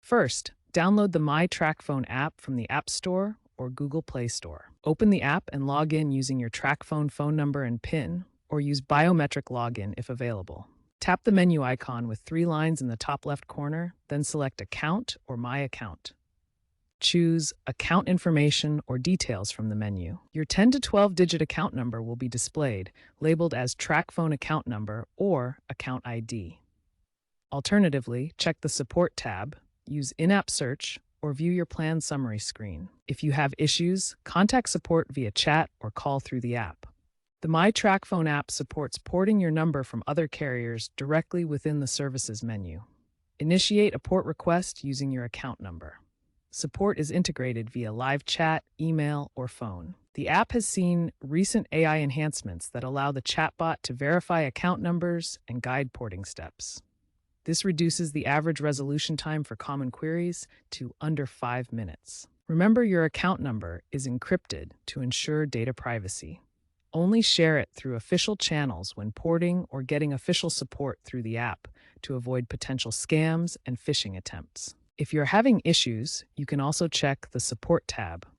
First, download the My Tracfone app from the App Store or Google Play Store. Open the app and log in using your Tracfone phone number and PIN, or use biometric login if available. Tap the menu icon with three lines in the top left corner, then select Account or My Account. Choose Account Information or Details from the menu. Your 10 to 12-digit account number will be displayed, labeled as Tracfone Account Number or Account ID. Alternatively, check the Support tab, use in-app search, or view your plan summary screen. If you have issues, contact support via chat or call through the app. The My Tracfone app supports porting your number from other carriers directly within the Services menu. Initiate a port request using your account number. Support is integrated via live chat, email, or phone. The app has seen recent AI enhancements that allow the chatbot to verify account numbers and guide porting steps. This reduces the average resolution time for common queries to under 5 minutes. Remember, your account number is encrypted to ensure data privacy. Only share it through official channels when porting or getting official support through the app to avoid potential scams and phishing attempts. If you're having issues, you can also check the Support tab